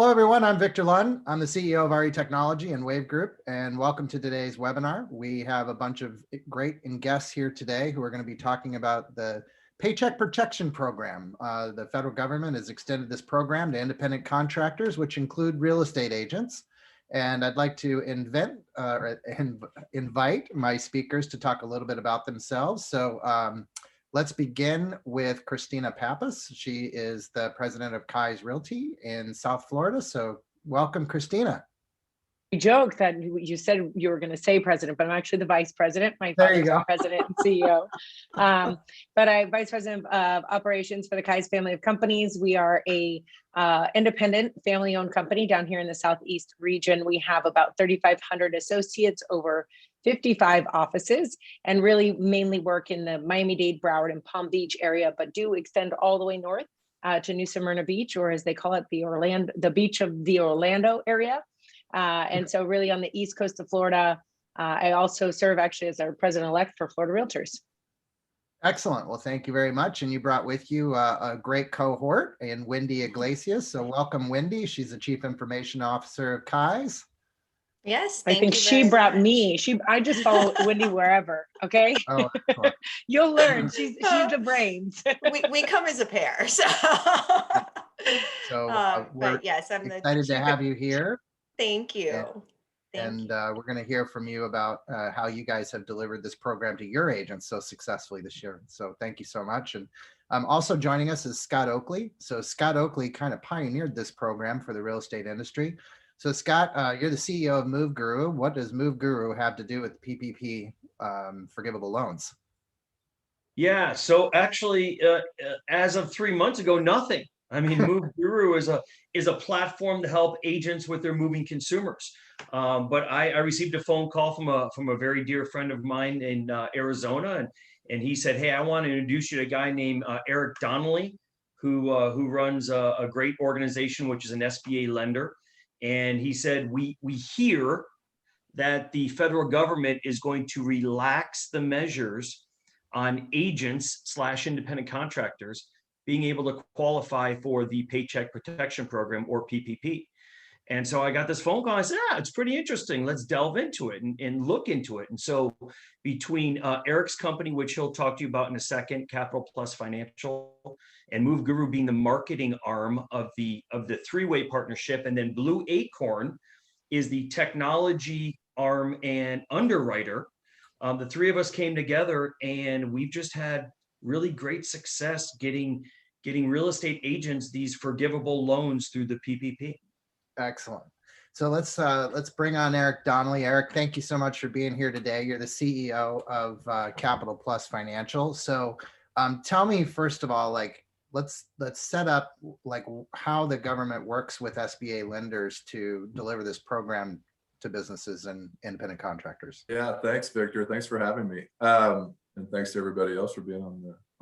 Hello, everyone. I'm Victor Lund. I'm the CEO of RE Technology and Wave Group, and welcome to today's webinar. We have a bunch of great guests here today who are going to be talking about the Paycheck Protection Program. The federal government has extended this program to independent contractors, which include real estate agents. And I'd like to invite my speakers to talk a little bit about themselves. So let's begin with Christina Pappas. She is the president of Kai's Realty in South Florida. So welcome, Christina. You joke that you said you were going to say president, but I'm actually the vice president. My There you father's go. the president and CEO. But I'm vice president of operations for the Kai's family of companies. We are a independent family-owned company down here in the Southeast region. We have about 3,500 associates, over 55 offices, and really mainly work in the Miami-Dade, Broward, and Palm Beach area, but do extend all the way north to New Smyrna Beach, or as they call it, the beach of the Orlando area. And so really on the East Coast of Florida, I also serve actually as our president-elect for Florida Realtors. Excellent. Well, thank you very much. And you brought with you a great cohort in Wendy Iglesias. So welcome, Wendy. She's the Chief Information Officer of Kai's. Yes, I think she brought me. I just follow Wendy wherever. Okay. Oh, excellent. You'll learn. She's the brains. we come as a pair. So, We're yes, I'm excited to have you here. Thank you. And we're going to hear from you about how you guys have delivered this program to your agents so successfully this year. So thank you so much. And also joining us is Scott Oakley. So Scott Oakley kind of pioneered this program for the real estate industry. So Scott, you're the CEO of Move Guru. What does Move Guru have to do with PPP forgivable loans? Yeah, so actually, as of 3 months ago, nothing. I mean, Move Guru is a platform to help agents with their moving consumers. But I received a phone call from a very dear friend of mine in Arizona, and he said, "Hey, I want to introduce you to a guy named Eric Donnelly, who runs a great organization, which is an SBA lender." And he said, we hear that the federal government is going to relax the measures on agents/independent contractors being able to qualify for the Paycheck Protection Program, or PPP. And so I got this phone call. I said, it's pretty interesting. Let's delve into it and look into it. And so between Eric's company, which he'll talk to you about in a second, Capital Plus Financial, and Move Guru being the marketing arm of the three-way partnership, and then Blue Acorn is the technology arm and underwriter. The three of us came together, and we've just had really great success getting real estate agents these forgivable loans through the PPP. Excellent. So let's bring on Eric Donnelly. Eric, thank you so much for being here today. You're the CEO of Capital Plus Financial. So tell me, first of all, let's set up how the government works with SBA lenders to deliver this program to businesses and independent contractors. Yeah, thanks, Victor. Thanks for having me. And thanks to everybody else for being on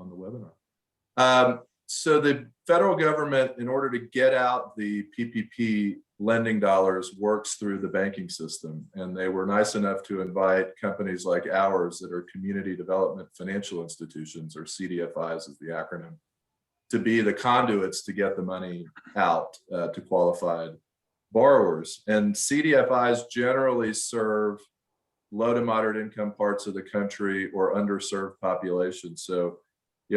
the webinar. So the federal government, in order to get out the PPP lending dollars, works through the banking system. And they were nice enough to invite companies like ours that are community development financial institutions, or CDFIs is the acronym, to be the conduits to get the money out to qualified borrowers. And CDFIs generally serve low to moderate income parts of the country or underserved populations. So,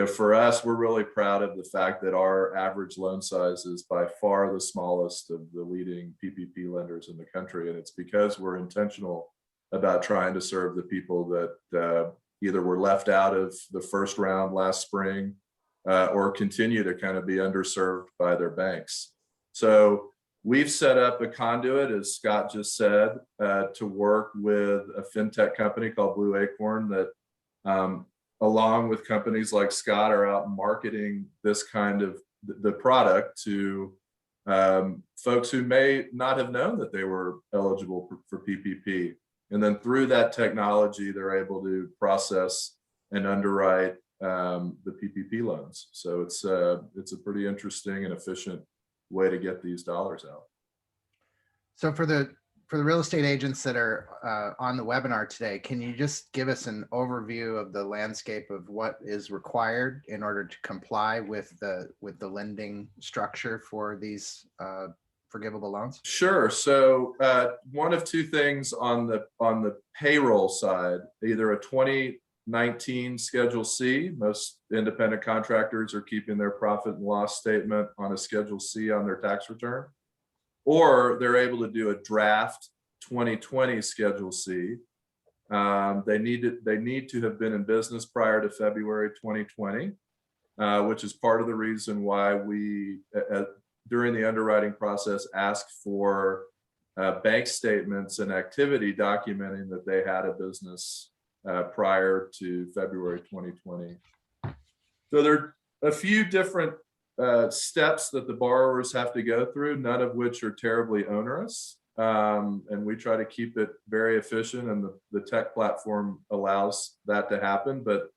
for us, we're really proud of the fact that our average loan size is by far the smallest of the leading PPP lenders in the country. And it's because we're intentional about trying to serve the people that either were left out of the first round last spring or continue to kind of be underserved by their banks. So we've set up a conduit, as Scott just said, to work with a fintech company called Blue Acorn that along with companies like Scott, are out marketing this kind of the product to folks who may not have known that they were eligible for PPP. And then through that technology, they're able to process and underwrite the PPP loans. So it's a pretty interesting and efficient way to get these dollars out. So for the real estate agents that are on the webinar today, can you just give us an overview of the landscape of what is required in order to comply with the lending structure for these forgivable loans? Sure. So one of two things on the payroll side, either a 2019 Schedule C, most independent contractors are keeping their profit and loss statement on a Schedule C on their tax return, or they're able to do a draft 2020 Schedule C. They need to have been in business prior to February 2020, which is part of the reason why we, during the underwriting process, asked for bank statements and activity documenting that they had a business prior to February 2020. So there are a few different steps that the borrowers have to go through, none of which are terribly onerous. And we try to keep it very efficient, and the tech platform allows that to happen. But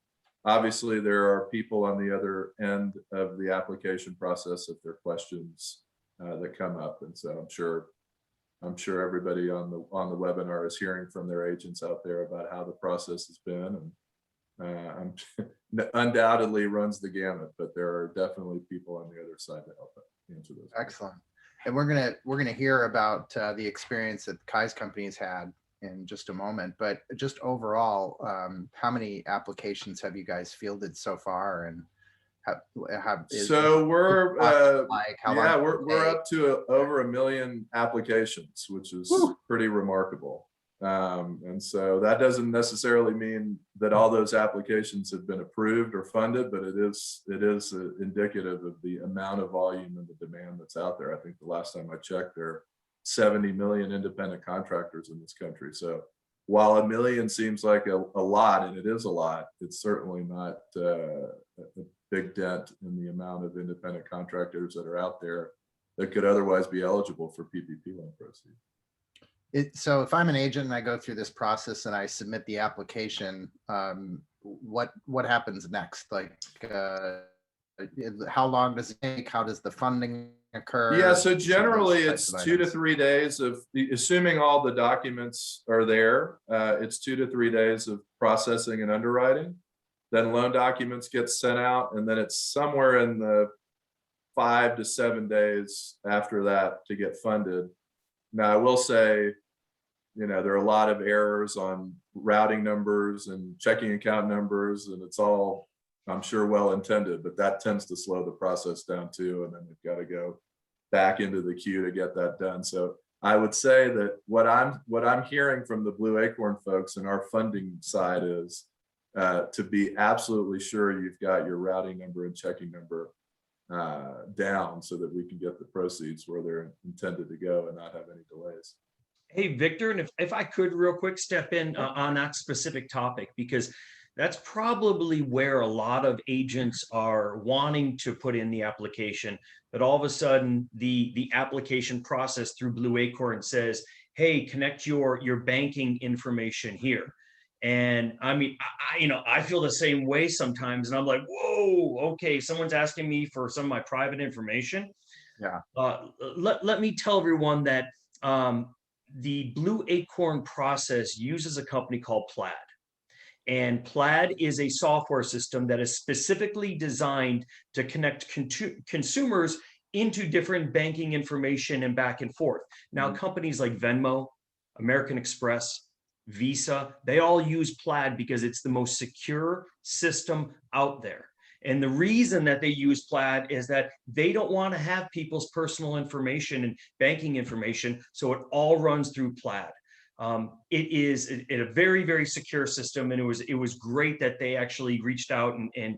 obviously there are people on the other end of the application process if there are questions that come up. And so I'm sure everybody on the webinar is hearing from their agents out there about how the process has been, and undoubtedly runs the gamut, but there are definitely people on the other side to help answer those. Excellent. And we're gonna hear about the experience that Kai's company has had in just a moment, but just overall, how many applications have you guys fielded so far, and so we're how long we're up to over 1 million applications, which is pretty remarkable. And so that doesn't necessarily mean that all those applications have been approved or funded, but it is indicative of the amount of volume and the demand that's out there. I think the last time I checked, there are 70 million independent contractors in this country. So while 1 million seems like a lot, and it is a lot, it's certainly not a big dent in the amount of independent contractors that are out there that could otherwise be eligible for PPP loan proceeds. So if I'm an agent and I go through this process and I submit the application, what happens next? Like, how long does it take? How does the funding occur? Yeah, so generally it's 2 to 3 days of, assuming all the documents are there, it's 2 to 3 days of processing and underwriting. Then loan documents get sent out, and then it's somewhere in the 5 to 7 days after that to get funded. Now, I will say, there are a lot of errors on routing numbers and checking account numbers, and it's all, I'm sure, well intended, but that tends to slow the process down too. And then they've got to go back into the queue to get that done. So I would say that what I'm hearing from the Blue Acorn folks and our funding side is to be absolutely sure you've got your routing number and checking number down so that we can get the proceeds where they're intended to go and not have any delays. Hey, Victor, and if I could real quick step in on that specific topic, because that's probably where a lot of agents are wanting to put in the application, but all of a sudden the application process through Blue Acorn says, hey, connect your banking information here. And I mean, I feel the same way sometimes, and I'm like, whoa, okay, someone's asking me for some of my private information. Yeah. Let me tell everyone that the Blue Acorn process uses a company called Plaid. And Plaid is a software system that is specifically designed to connect consumers into different banking information and back and forth. Now, companies like Venmo, American Express, Visa, they all use Plaid because it's the most secure system out there. And the reason that they use Plaid is that they don't want to have people's personal information and banking information, so it all runs through Plaid. It is a very, very secure system, and it was great that they actually reached out and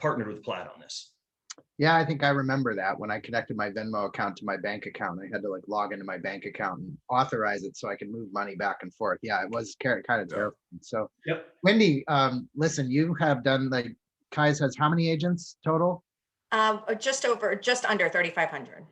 partnered with Plaid on this. Yeah, I think I remember that when I connected my Venmo account to my bank account, I had to log into my bank account and authorize it so I could move money back and forth. Yeah, it was kind of terrifying. So, yep. Wendy, listen, you have done Kai's has how many agents total? Just under 3,500.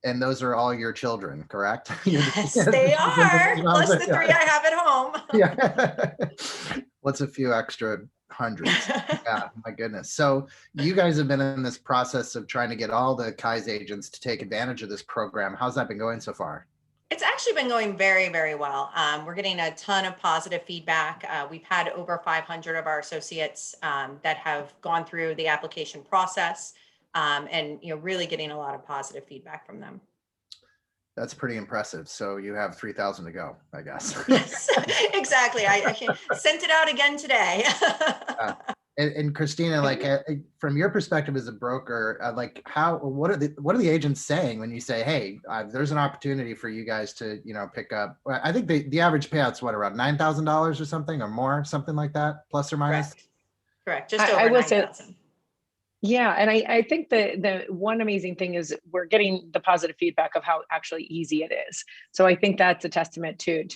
And those are all your children, correct? Yes, they are. Plus the 3 I have at home. Yeah. What's a few extra hundreds? Yeah, my goodness. So you guys have been in this process of trying to get all the Kai's agents to take advantage of this program. How's that been going so far? It's actually been going very, very well. We're getting a ton of positive feedback. We've had over 500 of our associates that have gone through the application process, and really getting a lot of positive feedback from them. That's pretty impressive. So you have 3,000 to go, I guess. Yes, exactly. I sent it out again today. And Christina, like from your perspective as a broker, like what are the agents saying when you say, hey, there's an opportunity for you guys to, pick up? I think the average payout's what, around $9,000 or something or more, something like that, plus or minus. Correct. Just I over will say, 9,000. yeah, and I think the one amazing thing is we're getting the positive feedback of how actually easy it is. So I think that's a testament to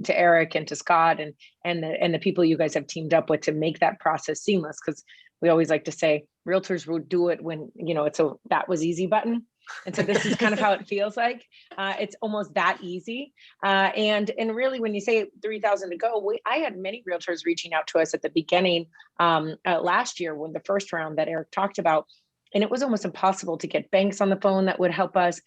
Eric and to Scott and the people you guys have teamed up with to make that process seamless. Because we always like to say realtors will do it when it's a that was easy button. And so this is kind of how it feels like. It's almost that easy. And really, when you say 3,000 to go, I had many realtors reaching out to us at the beginning last year when the first round that Eric talked about. And it was almost impossible to get banks on the phone that would help us,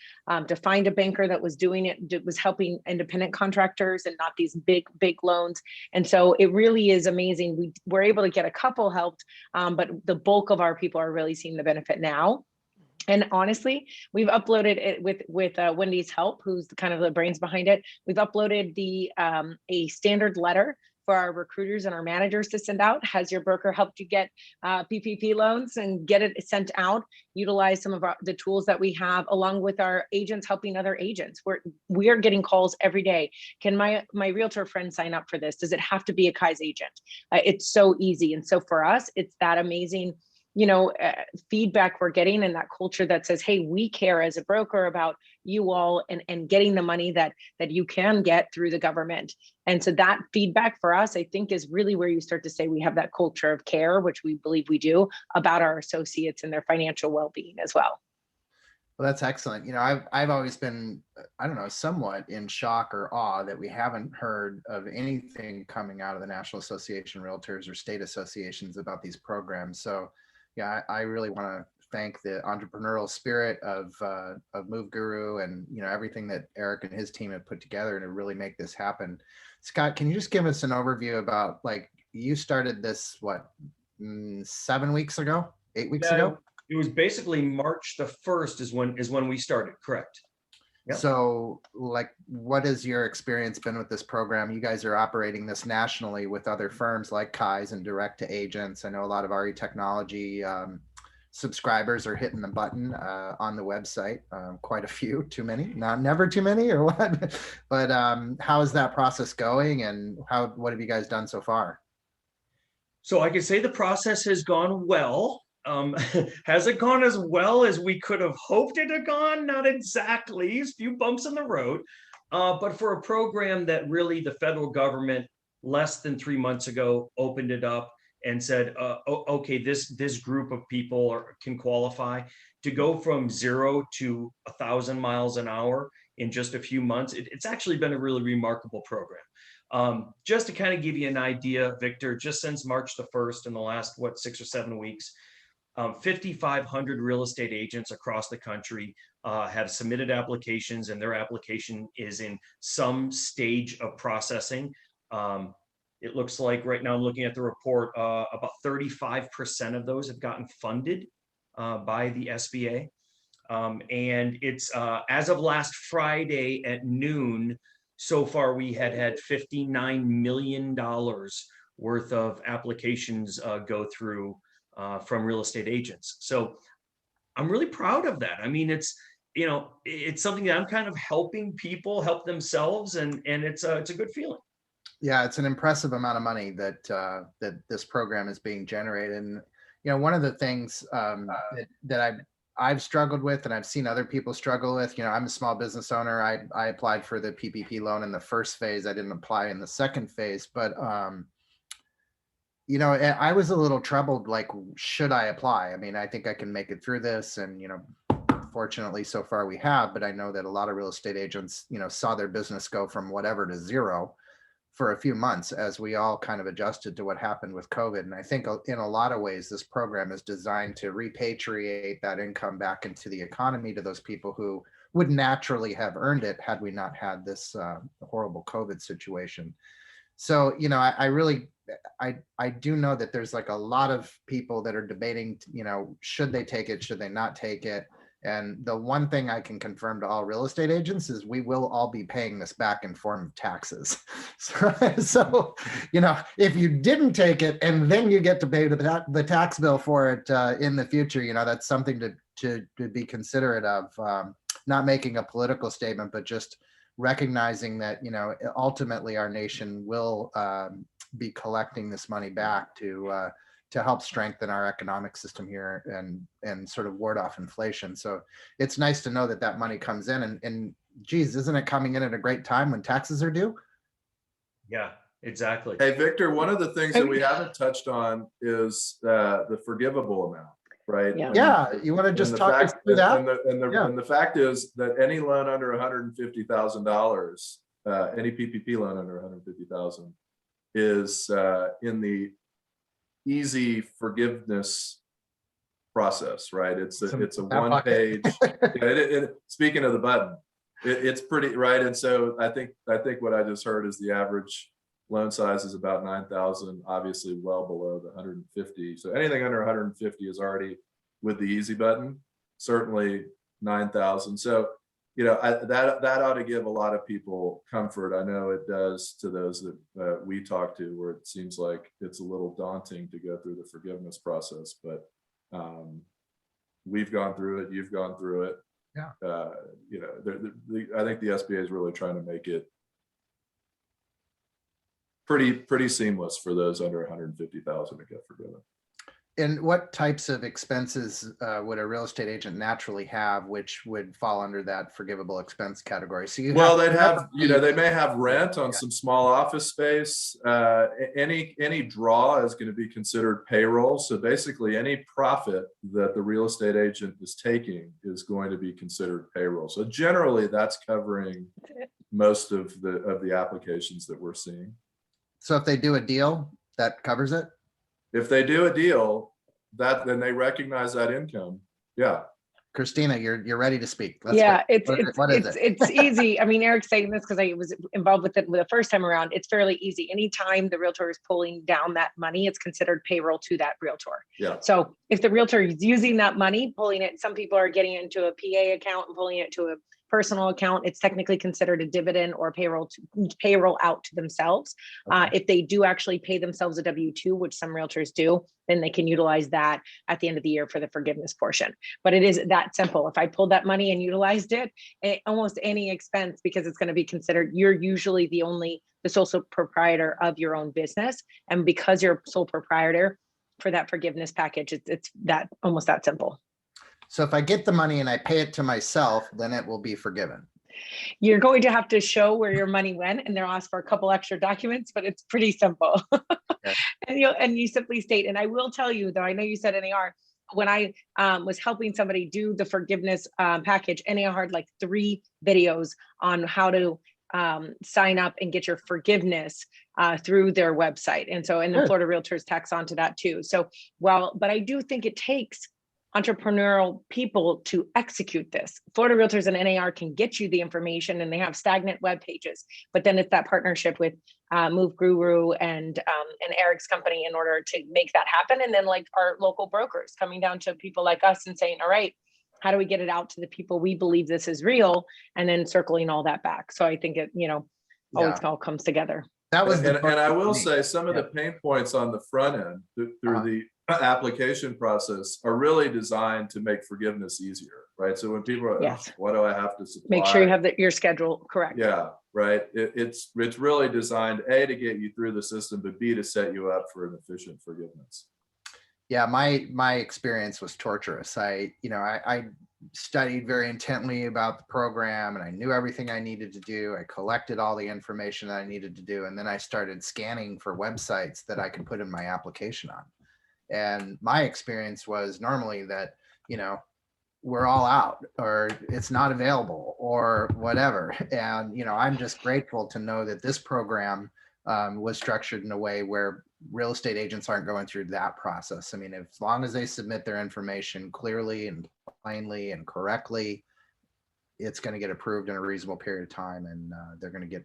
to find a banker that was doing it, was helping independent contractors and not these big loans. And so it really is amazing. We were able to get a couple helped, but the bulk of our people are really seeing the benefit now. And honestly, we've uploaded it with Wendy's help, who's kind of the brains behind it. We've uploaded a standard letter for our recruiters and our managers to send out. Has your broker helped you get PPP loans, and get it sent out? Utilize some of the tools that we have, along with our agents helping other agents. We are getting calls every day. Can my realtor friend sign up for this? Does it have to be a Kai's agent? It's so easy. And so for us, it's that amazing feedback we're getting, and that culture that says, hey, we care as a broker about you all and getting the money that you can get through the government. And so that feedback for us, I think, is really where you start to say we have that culture of care, which we believe we do, about our associates and their financial well-being as well. Well, that's excellent. I've always been, I don't know, somewhat in shock or awe that we haven't heard of anything coming out of the National Association of Realtors or state associations about these programs. So yeah, I really want to thank the entrepreneurial spirit of Move Guru and everything that Eric and his team have put together to really make this happen. Scott, can you just give us an overview about, like, you started this 7 weeks ago, 8 weeks ago? It was basically March the 1st is when we started. Correct. Yep. So, like, what has your experience been with this program? You guys are operating this nationally with other firms like Kai's and direct to agents. I know a lot of RE Technology subscribers are hitting the button on the website. Quite a few, too many, never too many, or what? But how is that process going, and what have you guys done so far? So I can say the process has gone well. Has it gone as well as we could have hoped it had gone? Not exactly. A few bumps in the road. But for a program that really the federal government less than 3 months ago opened it up and said, okay, this group of people can qualify, to go from 0 to 1,000 miles an hour in just a few months, it's actually been a really remarkable program. Just to kind of give you an idea, Victor, just since March the 1st, in the last 6 or 7 weeks, 5,500 real estate agents across the country have submitted applications, and their application is in some stage of processing. It looks like right now, I'm looking at the report, about 35% of those have gotten funded by the SBA. And it's as of last Friday at noon, so far we had $59 million worth of applications go through from real estate agents. So I'm really proud of that. I mean, it's something that I'm kind of helping people help themselves, and it's a good feeling. Yeah, it's an impressive amount of money that this program is being generated. And one of the things that I've struggled with, and I've seen other people struggle with. I'm a small business owner. I applied for the PPP loan in the first phase. I didn't apply in the second phase, but I was a little troubled, like, should I apply? I mean, I think I can make it through this. And, fortunately, so far we have, but I know that a lot of real estate agents, saw their business go from whatever to zero for a few months as we all kind of adjusted to what happened with COVID. And I think in a lot of ways, this program is designed to repatriate that income back into the economy to those people who would naturally have earned it had we not had this horrible COVID situation. So, I do know that there's like a lot of people that are debating, should they take it? Should they not take it? And the one thing I can confirm to all real estate agents is we will all be paying this back in form of taxes. So, you know, if you didn't take it and then you get to pay the tax bill for it in the future, you know, that's something to be considerate of. Not making a political statement, but just recognizing that, you know, ultimately our nation will be collecting this money back to help strengthen our economic system here and sort of ward off inflation. So it's nice to know that that money comes in, and geez, isn't it coming in at a great time when taxes are due? Yeah, exactly. Hey, Victor, one of the things that we haven't touched on is the forgivable amount, right? Yeah. Yeah, you want to just talk us through that? And the fact is that any loan under $150,000, any PPP loan under $150,000 is in the easy forgiveness process, right? It's a one page. Speaking of the button, it's pretty right. And so I think what I just heard is the average loan size is about 9,000, obviously well below the 150. So anything under 150 is already with the easy button, certainly 9,000. So, you know, that ought to give a lot of people comfort. I know it does to those that we talk to, where it seems like it's a little daunting to go through the forgiveness process, but we've gone through it. You've gone through it. Yeah. You know, I think the SBA is really trying to make it pretty seamless for those under 150,000 to get forgiven. And what types of expenses would a real estate agent naturally have, which would fall under that forgivable expense category? So you they'd have, you know, they may have rent on some small office space. Any draw is going to be considered payroll. So basically, any profit that the real estate agent is taking is going to be considered payroll. So generally, that's covering most of the applications that we're seeing. So if they do a deal, that covers it? If they do a deal, then they recognize that income. Yeah. Christina, you're ready to speak. Let's Yeah, go. What is it? it's easy. I mean, Eric's saying this because I was involved with it the first time around. It's fairly easy. Anytime the realtor is pulling down that money, it's considered payroll to that realtor. Yeah. So if the realtor is using that money, pulling it, some people are getting it into a PA account and pulling it to a personal account, it's technically considered a dividend or payroll out to themselves. Okay. If they do actually pay themselves a W-2, which some realtors do, then they can utilize that at the end of the year for the forgiveness portion. But it is that simple. If I pulled that money and utilized it, almost any expense, because it's going to be considered, you're usually the sole proprietor of your own business. And because you're sole proprietor for that forgiveness package, it's that almost that simple. So if I get the money and I pay it to myself, then it will be forgiven. You're going to have to show where your money went, and they'll ask for a couple extra documents, but it's pretty simple. Okay. And you simply state, and I will tell you, though, I know you said NAR, when I was helping somebody do the forgiveness package, NAR had like 3 videos on how to sign up and get your forgiveness through their website. And so, and the Florida Realtors tax onto that too. So, but I do think it takes entrepreneurial people to execute this. Florida Realtors and NAR can get you the information, and they have stagnant web pages, but then it's that partnership with Move Guru and Eric's company in order to make that happen. And then like our local brokers coming down to people like us and saying, all right, how do we get it out to the people we believe this is real? And then circling all that back. So I think it, always all comes together. That was, and I will say some of the pain points on the front end through the application process are really designed to make forgiveness easier, right? So when people are, what do I have to supply? Make sure you have your schedule correct. Yeah, right. It's really designed A, to get you through the system, but B, to set you up for an efficient forgiveness. Yeah, my experience was torturous. I studied very intently about the program, and I knew everything I needed to do. I collected all the information that I needed to do, and then I started scanning for websites that I could put in my application on. And my experience was normally that, we're all out, or it's not available, or whatever. And, I'm just grateful to know that this program was structured in a way where real estate agents aren't going through that process. I mean, as long as they submit their information clearly and plainly and correctly, it's going to get approved in a reasonable period of time, and they're going to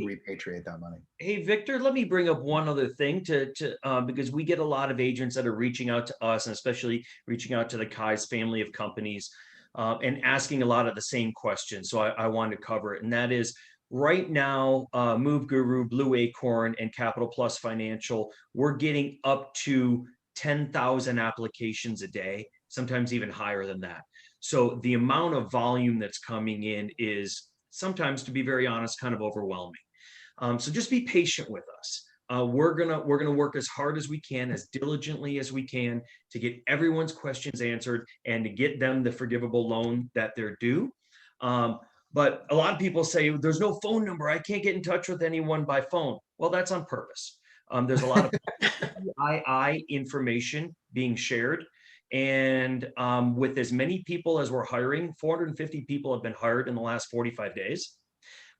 repatriate that money. Hey, Victor, let me bring up one other thing because we get a lot of agents that are reaching out to us, and especially reaching out to the Kai's family of companies. and asking a lot of the same questions. So I wanted to cover it. And that is, right now, Move Guru, Blue Acorn, and Capital Plus Financial, we're getting up to 10,000 applications a day, sometimes even higher than that. So the amount of volume that's coming in is sometimes, to be very honest, kind of overwhelming. So just be patient with us. We're gonna work as hard as we can, as diligently as we can, to get everyone's questions answered and to get them the forgivable loan that they're due. But a lot of people say there's no phone number. I can't get in touch with anyone by phone. Well, that's on purpose. There's a lot of PII information being shared. And with as many people as we're hiring, 450 people have been hired in the last 45 days.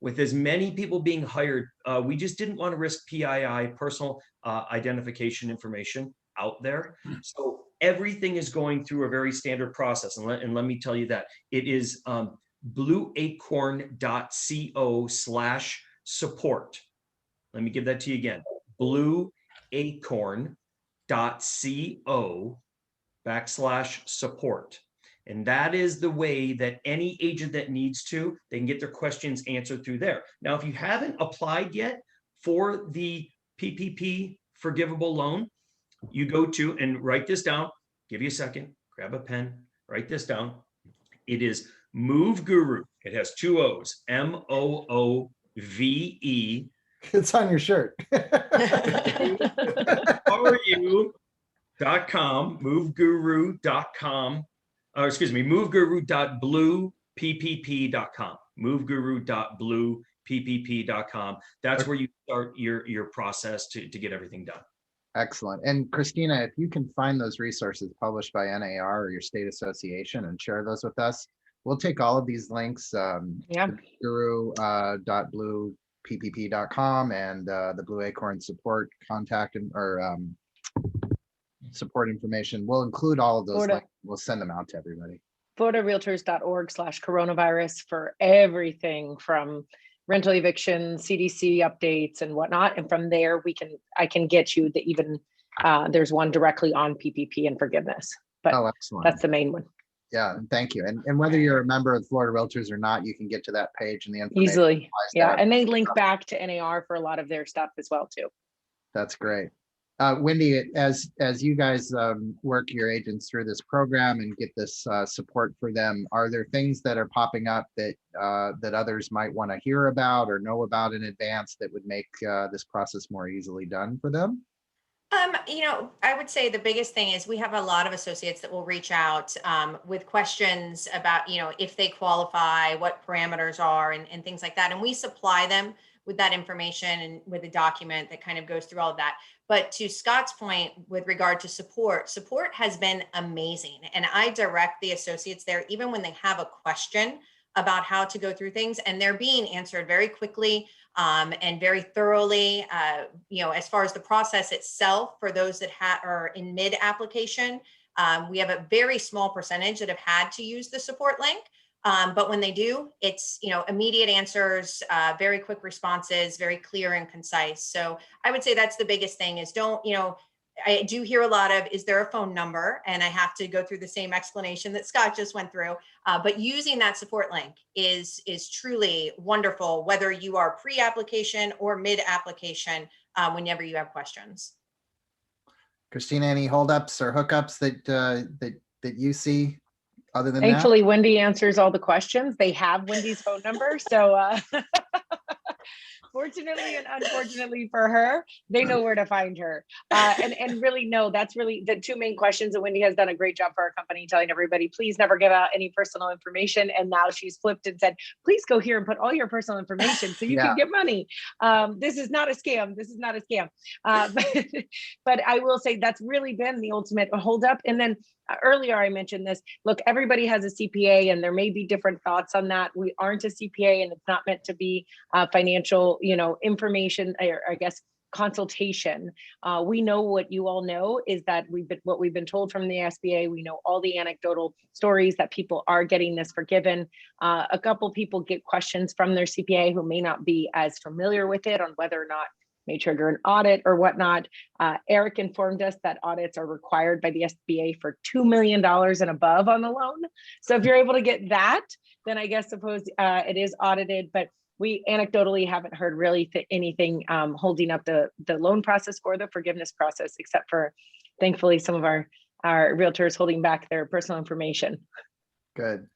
With as many people being hired, we just didn't want to risk PII, personal identification information, out there. So everything is going through a very standard process. And let me tell you that it is blueacorn.co/support. Let me give that to you again. blueacorn.co/support. And that is the way that any agent that needs to, they can get their questions answered through there. Now, if you haven't applied yet for the PPP forgivable loan, you go to, and write this down, give you a second, grab a pen, write this down. It is Move Guru. It has 2 O's, MOOVE. It's on your shirt. RU.com, moveguru.com. Excuse me, moveguru.bluePPP.com, moveguru.bluePPP.com. That's where you start your process to get everything done. Excellent. And Christina, if you can find those resources published by NAR or your state association and share those with us, we'll take all of these links, guru.bluePPP.com and the Blue Acorn support contact or support information. We'll include all of those links. We'll send them out to everybody. FloridaRealtors.org/coronavirus for everything from rental eviction, CDC updates and whatnot. And from there, I can get you the even, there's one directly on PPP and forgiveness, but excellent. That's the main one. Yeah, thank you. And whether you're a member of Florida Realtors or not, you can get to that page and the information Easily. Yeah, and they link back to NAR for a lot of their stuff as well too. That's great. Wendy, as you guys work your agents through this program and get this support for them, are there things that are popping up that that others might want to hear about or know about in advance that would make this process more easily done for them? I would say the biggest thing is we have a lot of associates that will reach out with questions about, if they qualify, what parameters are and things like that. And we supply them with that information and with a document that kind of goes through all of that. But to Scott's point, with regard to support has been amazing. And I direct the associates there, even when they have a question about how to go through things, and they're being answered very quickly and very thoroughly. As far as the process itself, for those that are in mid application, we have a very small percentage that have had to use the support link. But when they do, it's, immediate answers, very quick responses, very clear and concise. So I would say that's the biggest thing is I do hear a lot of, is there a phone number? And I have to go through the same explanation that Scott just went through. But using that support link is truly wonderful, whether you are pre-application or mid-application, whenever you have questions. Christina, any holdups or hookups that you see other than Thankfully, Wendy answers all the questions. They have Wendy's phone number. So fortunately and unfortunately for her, they know where to find her. And really, no, that's really the two main questions. And Wendy has done a great job for our company, telling everybody, please never give out any personal information. And now she's flipped and said, please go here and put all your personal information so you can get money. This is not a scam. This is not a scam. But I will say that's really been the ultimate holdup. And then earlier I mentioned this, look, everybody has a CPA and there may be different thoughts on that. We aren't a CPA and it's not meant to be financial, information, or I guess consultation. We know what you all know is that what we've been told from the SBA. We know all the anecdotal stories that people are getting this forgiven. A couple people get questions from their CPA who may not be as familiar with it on whether or not may trigger an audit or whatnot. Eric informed us that audits are required by the SBA for $2 million and above on the loan. So if you're able to get that, then I guess suppose it is audited, but we anecdotally haven't heard really anything holding up the loan process or the forgiveness process, except for thankfully some of our realtors holding back their personal information. Good.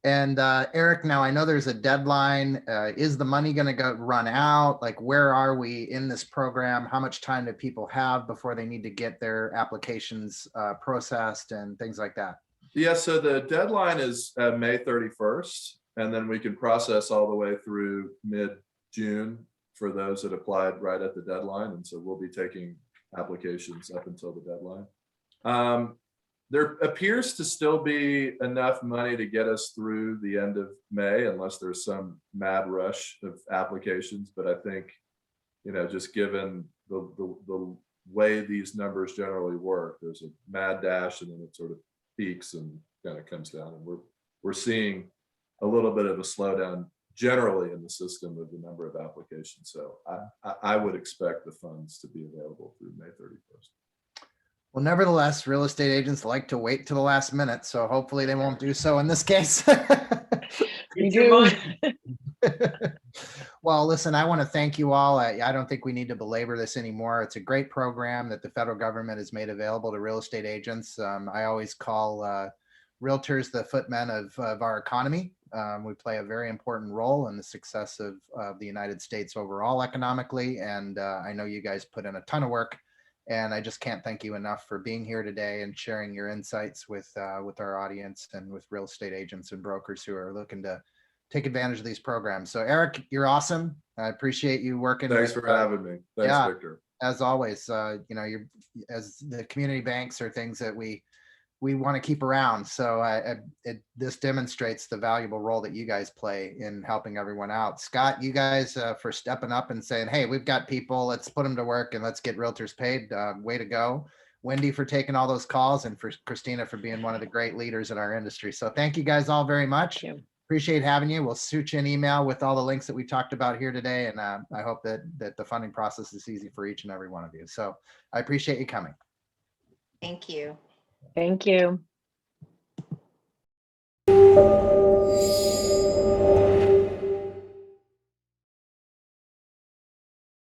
And Eric, now I know there's a deadline. Is the money going to run out? Like, where are we in this program? How much time do people have before they need to get their applications processed and things like that? Yeah, so the deadline is May 31st, and then we can process all the way through mid-June for those that applied right at the deadline. And so we'll be taking applications up until the deadline. There appears to still be enough money to get us through the end of May, unless there's some mad rush of applications. But I think, you know, just given the way these numbers generally work, there's a mad dash and then it sort of peaks and kind of comes down. And we're seeing a little bit of a slowdown generally in the system of the number of applications. So I would expect the funds to be available through May 31st. Well, nevertheless, real estate agents like to wait to the last minute, so hopefully they won't do so in this case. We do. Well, listen, I want to thank you all. I don't think we need to belabor this anymore. It's a great program that the federal government has made available to real estate agents. I always call realtors the footmen of our economy. We play a very important role in the success of the United States overall economically, and I know you guys put in a ton of work. And I just can't thank you enough for being here today and sharing your insights with our audience and with real estate agents and brokers who are looking to take advantage of these programs. So Eric, you're awesome. I appreciate you working. Thanks for having me. Thanks, yeah, Victor. As always, you know, you're, as the community banks are things that we want to keep around. So this demonstrates the valuable role that you guys play in helping everyone out. Scott, you guys for stepping up and saying, hey, we've got people, let's put them to work and let's get realtors paid. Way to go. Wendy for taking all those calls, and for Christina for being one of the great leaders in our industry. So thank you guys all very much. Appreciate having you. We'll shoot you an email with all the links that we talked about here today. And I hope that the funding process is easy for each and every one of you. So I appreciate you coming. Thank you. Thank you.